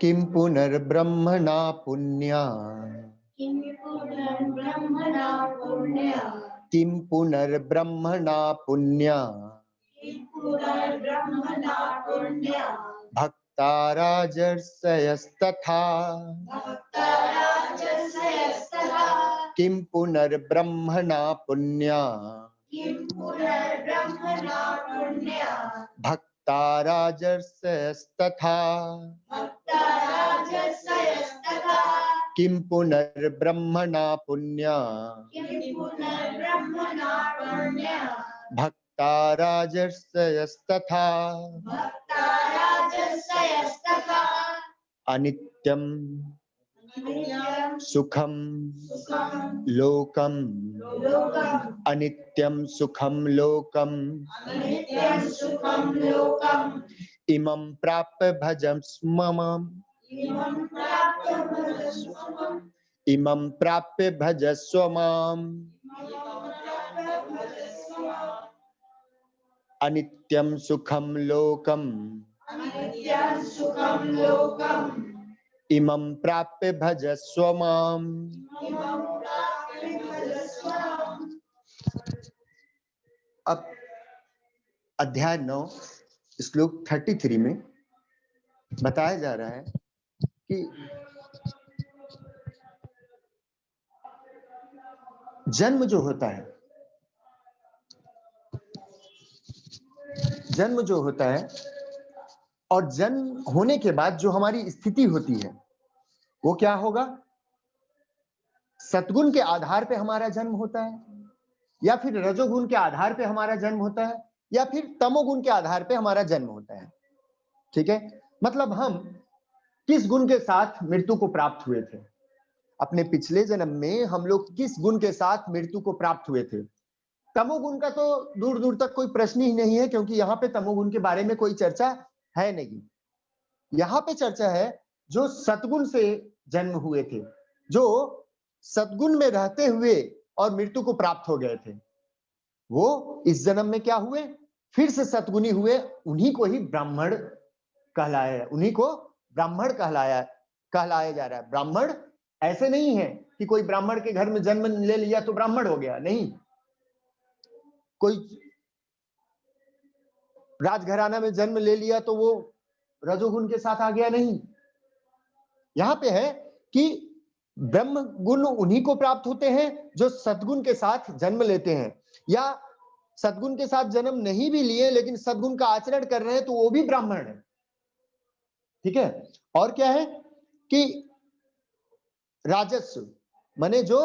किम पुनर्ब्रह्मणा पुण्या किम पुनर्ब्रह्मणा पुण्या किम पुनर्ब्रह्मणा पुण्या पुनर्ब्रह्मणा पुण्या भक्ता राजर्षयस्तथा भक्ताराजसयस्तथा किम पुनर्ब्रह्मणा पुण्या किम पुनर्ब्रह्मणा पुण्या भक्ता राजर्षयस्तथा भक्ताराजसयस्तथा किम पुनर्ब्रह्मणा पुण्या किम पुनर्ब्रह्मणा पुण्या भक्ता राजर्षयस्तथा भक्ताराजसयस्तथा अनित्यं नित्यं सुखम सुखं लोकम लोकम् अनित्यं सुखम लोकम अनित्यं सुखं लोकम् इमं प्राप्य भजस्व इमं प्राप्य भजस्वम् इमं प्राप्य भजस्व माम अनित्यं सुखम लोकम अनित्यं सुखं लोकम् इमं प्राप्य भजस्व माम। इमं प्राप्य भजस्वम्। अब अध्याय 9 श्लोक 33 में बताया जा रहा है कि जन्म जो होता है, जन्म जो होता है और जन्म होने के बाद जो हमारी स्थिति होती है वो क्या होगा। सतगुण के आधार पे हमारा जन्म होता है, या फिर रजोगुण के आधार पे हमारा जन्म होता है, या फिर तमोगुण के आधार पे हमारा जन्म होता है। ठीक है, मतलब हम किस गुण के साथ मृत्यु को प्राप्त हुए थे, अपने पिछले जन्म में हम लोग किस गुण के साथ मृत्यु को प्राप्त हुए थे। तमोगुण का तो दूर दूर तक कोई प्रश्न ही नहीं है, क्योंकि यहाँ पे तमोगुण के बारे में कोई चर्चा है नहीं। यहाँ पे चर्चा है जो सतगुण से जन्म हुए थे, जो सतगुण में रहते हुए और मृत्यु को प्राप्त हो गए थे, वो इस जन्म में क्या हुए, फिर से सतगुणी हुए। उन्हीं को ही ब्राह्मण कहलाया, उन्हीं को ब्राह्मण कहलाया जा रहा है। ब्राह्मण ऐसे नहीं है कि कोई ब्राह्मण के घर में जन्म ले लिया तो ब्राह्मण हो गया, नहीं। कोई राजघराना में जन्म ले लिया तो वो रजोगुण के साथ आ गया, नहीं। यहां पे है कि ब्रह्म गुण उन्हीं को प्राप्त होते हैं जो सद्गुण के साथ जन्म लेते हैं, या सद्गुण के साथ जन्म नहीं भी लिए लेकिन सद्गुण का आचरण कर रहे हैं तो वो भी ब्राह्मण है। ठीक है, और क्या है कि राजस्व माने जो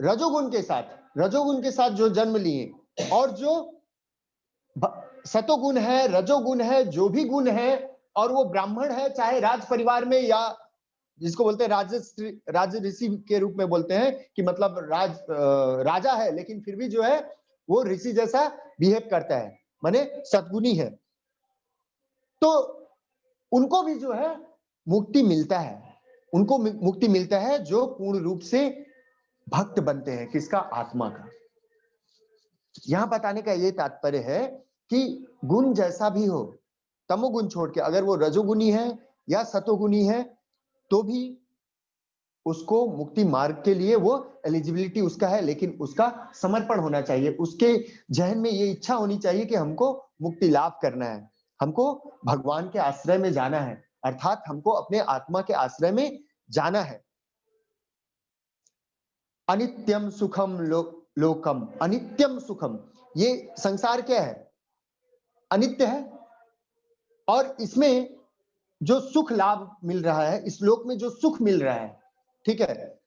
रजोगुण के साथ जो जन्म लिए, और जो सतोगुण है, रजोगुण है, जो भी गुण है, और वो ब्राह्मण है, चाहे राज परिवार में या जिसको बोलते हैं राज ऋषि के रूप में बोलते हैं कि मतलब राजा है लेकिन फिर भी जो है वो ऋषि जैसा बिहेव करता है, माने सद्गुणी है, तो उनको भी जो है मुक्ति मिलता है। उनको मुक्ति मिलता है जो पूर्ण रूप से भक्त बनते हैं, किसका, आत्मा का। यहां बताने का ये तात्पर्य है कि गुण जैसा भी हो, तमोगुण छोड़ के अगर वो रजोगुणी है या सतोगुणी है तो भी उसको मुक्ति मार्ग के लिए वो एलिजिबिलिटी उसका है, लेकिन उसका समर्पण होना चाहिए। उसके जहन में ये इच्छा होनी चाहिए कि हमको मुक्ति लाभ करना है, हमको भगवान के आश्रय में जाना है, अर्थात हमको अपने आत्मा के आश्रय में जाना है। अनित्यम सुखम लोकम, अनित्यम सुखम, ये संसार क्या है, अनित्य है, और इसमें जो सुख लाभ मिल रहा है, इस लोक में जो सुख मिल रहा है, ठीक है,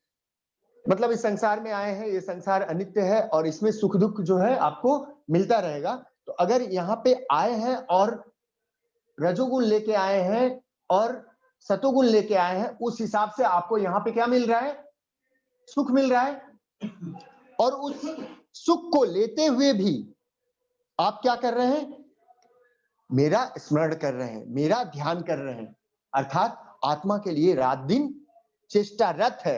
मतलब इस संसार में आए हैं, ये संसार अनित्य है और इसमें सुख दुख जो है आपको मिलता रहेगा। तो अगर यहाँ पे आए हैं और रजोगुण लेके आए हैं और सतोगुण लेके आए हैं, उस हिसाब से आपको यहाँ पे क्या मिल रहा है, सुख मिल रहा है। और उस सुख को लेते हुए भी आप क्या कर रहे हैं, मेरा स्मरण कर रहे हैं, मेरा ध्यान कर रहे हैं, अर्थात आत्मा के लिए रात दिन चेष्टारत है,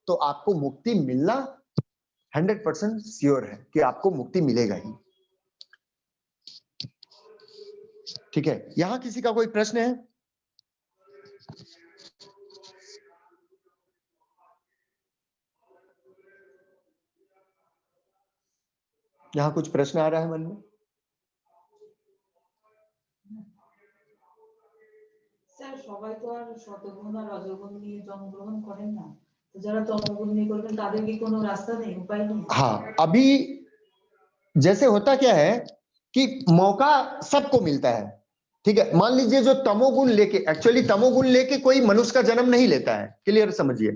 तो आपको मुक्ति मिलना 100% श्योर है कि आपको मुक्ति मिलेगा ही। ठीक है, यहां किसी का कोई प्रश्न है? यहाँ कुछ प्रश्न आ रहा है मन में? স্যার সবাই তো আর শতগুণ আর রজগুণ নিয়ে জন্মগ্রহণ করেন না, তো যারা তমগুণ নিয়ে করবেন তাদের কি কোনো রাস্তা নেই, উপায় নেই? हाँ, अभी जैसे होता क्या है कि मौका सबको मिलता है, ठीक है। मान लीजिए जो तमोगुण लेके, एक्चुअली तमोगुण लेके कोई मनुष्य का जन्म नहीं लेता है, क्लियर समझिए।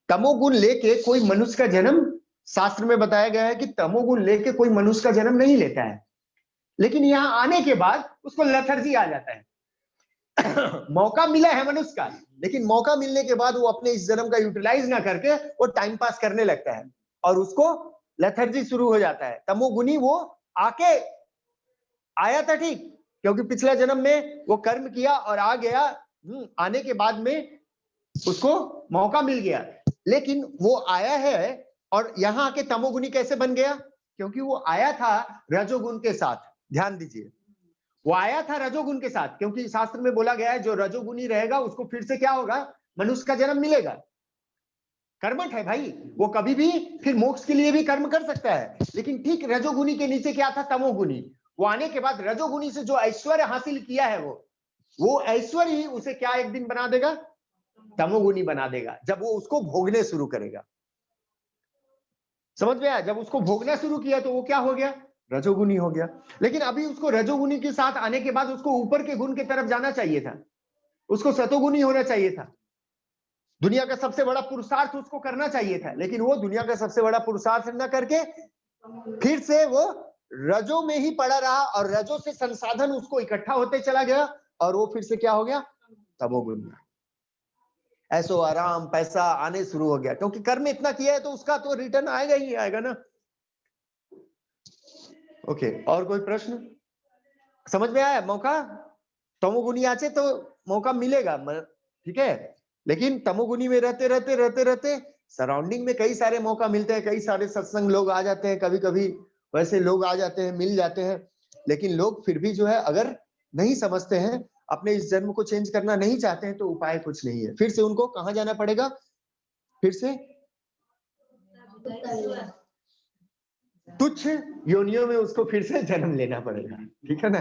तमोगुण लेके कोई मनुष्य का जन्म, शास्त्र में बताया गया है कि तमोगुण लेके कोई मनुष्य का जन्म नहीं लेता है, लेकिन यहाँ आने के बाद उसको लेथर्जी आ जाता है। मौका मिला है मनुष्य का, लेकिन मौका मिलने के बाद वो अपने इस जन्म का यूटिलाइज ना करके वो टाइम पास करने लगता है और उसको लेथर्जी शुरू हो जाता है। तमोगुनी वो आके आया था, ठीक, क्योंकि पिछले जन्म में वो कर्म किया और आ गया, आने के बाद में उसको मौका मिल गया, लेकिन वो आया है और यहाँ आके तमोगुनी कैसे बन गया? क्योंकि वो आया था रजोगुण के साथ। ध्यान दीजिए, वो आया था रजोगुण के साथ, क्योंकि शास्त्र में बोला गया है जो रजोगुनी रहेगा उसको फिर से क्या होगा? मनुष्य का जन्म मिलेगा। कर्मठ है भाई, वो कभी भी फिर मोक्ष के लिए भी कर्म कर सकता है, लेकिन ठीक रजोगुनी के नीचे क्या था? तमोगुनी। वो आने के बाद रजोगुनी से जो ऐश्वर्य हासिल किया है वो ऐश्वर्य ही उसे क्या एक दिन बना देगा? तमोगुनी बना देगा, जब वो उसको भोगने शुरू करेगा। समझ में आया? जब उसको भोगना शुरू किया तो वो क्या हो गया? रजोगुनी हो गया। लेकिन अभी उसको रजोगुनी के साथ आने के बाद उसको ऊपर के गुण की तरफ जाना चाहिए था, उसको सतोगुनी होना चाहिए था। दुनिया का सबसे बड़ा पुरुषार्थ उसको करना चाहिए था, लेकिन वो दुनिया का सबसे बड़ा पुरुषार्थ न करके फिर से वो रजो में ही पड़ा रहा और रजो से संसाधन उसको इकट्ठा होते चला गया और वो फिर से क्या हो गया? तमोगुण। ऐसो आराम पैसा आने शुरू हो गया, क्योंकि कर्म इतना किया है तो उसका तो रिटर्न आएगा ही आएगा ना। ओके, और कोई प्रश्न? समझ में आया? मौका तमोगुनी आचे तो मौका मिलेगा, ठीक है, लेकिन तमोगुनी में रहते सराउंडिंग में कई सारे मौका मिलते हैं, कई सारे सत्संग लोग आ जाते हैं, कभी कभी वैसे लोग आ जाते हैं, मिल जाते हैं, लेकिन लोग फिर भी जो है अगर नहीं समझते हैं, अपने इस जन्म को चेंज करना नहीं चाहते हैं, तो उपाय कुछ नहीं है। फिर से उनको कहाँ जाना पड़ेगा? फिर से तुच्छ योनियों में उसको फिर से जन्म लेना पड़ेगा, ठीक है ना।